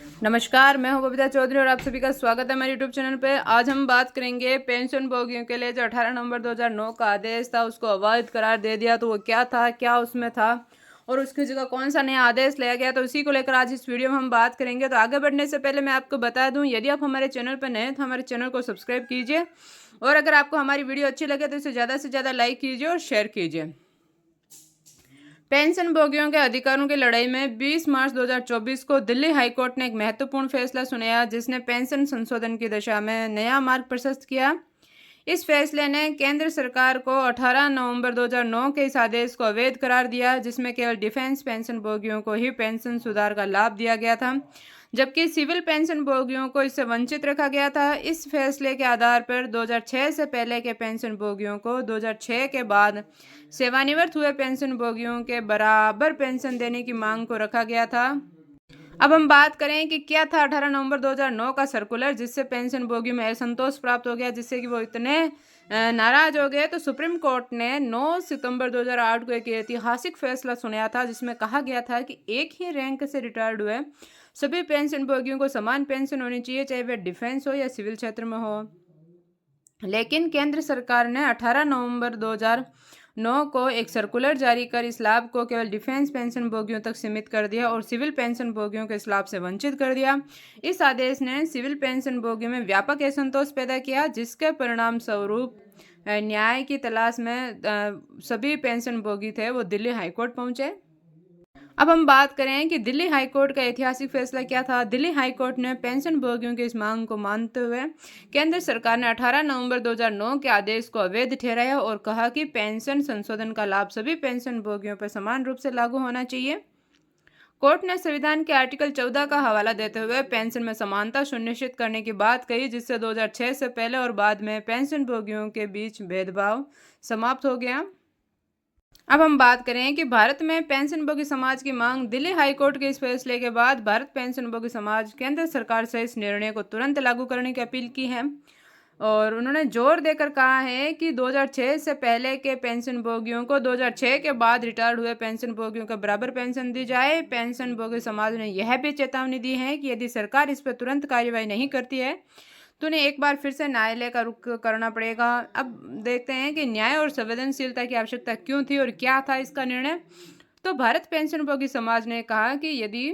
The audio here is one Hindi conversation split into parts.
नमस्कार, मैं हूं बबीता चौधरी और आप सभी का स्वागत है हमारे यूट्यूब चैनल पे। आज हम बात करेंगे पेंशन भोगियों के लिए जो 18 नवंबर 2009 का आदेश था उसको अवैध करार दे दिया, तो वो क्या था, क्या उसमें था और उसकी जगह कौन सा नया आदेश लिया गया, तो उसी को लेकर आज इस वीडियो में हम बात करेंगे। तो आगे बढ़ने से पहले मैं आपको बता दूं, यदि आप हमारे चैनल पर नए हैं तो हमारे चैनल को सब्सक्राइब कीजिए और अगर आपको हमारी वीडियो अच्छी लगे तो इसे ज़्यादा से ज़्यादा लाइक कीजिए और शेयर कीजिए। पेंशन भोगियों के अधिकारों की लड़ाई में 20 मार्च 2024 को दिल्ली हाईकोर्ट ने एक महत्वपूर्ण फैसला सुनाया जिसने पेंशन संशोधन की दिशा में नया मार्ग प्रशस्त किया। इस फैसले ने केंद्र सरकार को 18 नवंबर 2009 के इस आदेश को अवैध करार दिया जिसमें केवल डिफेंस पेंशन भोगियों को ही पेंशन सुधार का लाभ दिया गया था, जबकि सिविल पेंशन भोगियों को इससे वंचित रखा गया था। इस फैसले के आधार पर 2006 से पहले के पेंशन भोगियों को 2006 के बाद सेवानिवृत्त हुए पेंशन भोगियों के बराबर पेंशन देने की मांग को रखा गया था। अब हम बात करें कि क्या था 18 नवंबर 2009 का सर्कुलर जिससे पेंशन भोगियों में असंतोष प्राप्त हो गया, जिससे कि वो इतने नाराज हो गए। तो सुप्रीम कोर्ट ने 9 सितंबर 2008 को एक ऐतिहासिक फैसला सुनाया था जिसमें कहा गया था कि एक ही रैंक से रिटायर्ड हुए सभी पेंशन भोगियों को समान पेंशन होनी चाहिए, चाहे वह डिफेंस हो या सिविल क्षेत्र में हो। लेकिन केंद्र सरकार ने 18 नवंबर 2009 को एक सर्कुलर जारी कर इस लाभ को केवल डिफेंस पेंशन भोगियों तक सीमित कर दिया और सिविल पेंशन भोगियों को इस लाभ से वंचित कर दिया। इस आदेश ने सिविल पेंशन भोगियों में व्यापक असंतोष पैदा किया जिसके परिणाम स्वरूप न्याय की तलाश में सभी पेंशन भोगी थे वो दिल्ली हाईकोर्ट पहुंचे। अब हम बात करें कि दिल्ली हाईकोर्ट का ऐतिहासिक फैसला क्या था। दिल्ली हाईकोर्ट ने पेंशन भोगियों की इस मांग को मानते हुए केंद्र सरकार ने 18 नवंबर 2009 के आदेश को अवैध ठहराया और कहा कि पेंशन संशोधन का लाभ सभी पेंशन भोगियों पर समान रूप से लागू होना चाहिए। कोर्ट ने संविधान के आर्टिकल 14 का हवाला देते हुए पेंशन में समानता सुनिश्चित करने की बात कही जिससे 2006 से पहले और बाद में पेंशन भोगियों के बीच भेदभाव समाप्त हो गया। अब हम बात करें कि भारत में पेंशनभोगी समाज की मांग। दिल्ली हाईकोर्ट के इस फैसले के बाद भारत पेंशनभोगी समाज केंद्र सरकार से इस निर्णय को तुरंत लागू करने की अपील की है और उन्होंने जोर देकर कहा है कि 2006 से पहले के पेंशन भोगियों को 2006 के बाद रिटायर्ड हुए पेंशन भोगियों को बराबर पेंशन दी जाए। पेंशन भोगी समाज ने यह भी चेतावनी दी है कि यदि सरकार इस पर तुरंत कार्रवाई नहीं करती है तो उन्हें एक बार फिर से न्यायालय का रुख करना पड़ेगा। अब देखते हैं कि न्याय और संवेदनशीलता की आवश्यकता क्यों थी और क्या था इसका निर्णय। तो भारत पेंशनभोगी समाज ने कहा कि यदि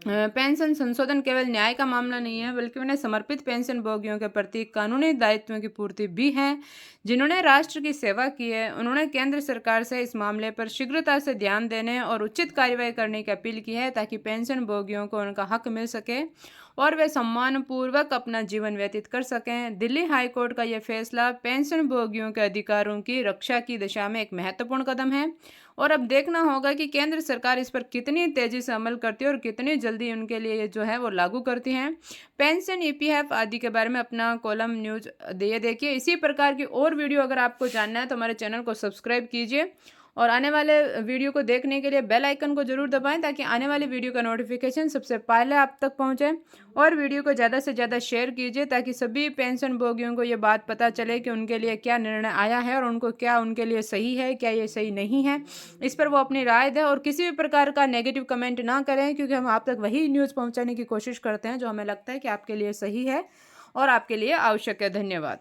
पेंशन संशोधन केवल न्याय का मामला नहीं है बल्कि उन्हें समर्पित पेंशन भोगियों के प्रति कानूनी दायित्वों की पूर्ति भी है जिन्होंने राष्ट्र की सेवा की है। उन्होंने केंद्र सरकार से इस मामले पर शीघ्रता से ध्यान देने और उचित कार्रवाई करने की अपील की है ताकि पेंशन भोगियों को उनका हक मिल सके और वे सम्मानपूर्वक अपना जीवन व्यतीत कर सकें। दिल्ली हाईकोर्ट का यह फैसला पेंशन भोगियों के अधिकारों की रक्षा की दिशा में एक महत्वपूर्ण कदम है और अब देखना होगा कि केंद्र सरकार इस पर कितनी तेजी से अमल करती है और कितनी जल्दी उनके लिए जो है वो लागू करती हैं। पेंशन ईपीएफ आदि के बारे में अपना कॉलम न्यूज ये देखिए। इसी प्रकार की और वीडियो अगर आपको जानना है तो हमारे चैनल को सब्सक्राइब कीजिए और आने वाले वीडियो को देखने के लिए बेल आइकन को जरूर दबाएं ताकि आने वाली वीडियो का नोटिफिकेशन सबसे पहले आप तक पहुंचे और वीडियो को ज़्यादा से ज़्यादा शेयर कीजिए ताकि सभी पेंशन भोगियों को ये बात पता चले कि उनके लिए क्या निर्णय आया है और उनको क्या उनके लिए सही है, क्या ये सही नहीं है, इस पर वो अपनी राय दें और किसी भी प्रकार का नेगेटिव कमेंट ना करें क्योंकि हम आप तक वही न्यूज़ पहुँचाने की कोशिश करते हैं जो हमें लगता है कि आपके लिए सही है और आपके लिए आवश्यक है। धन्यवाद।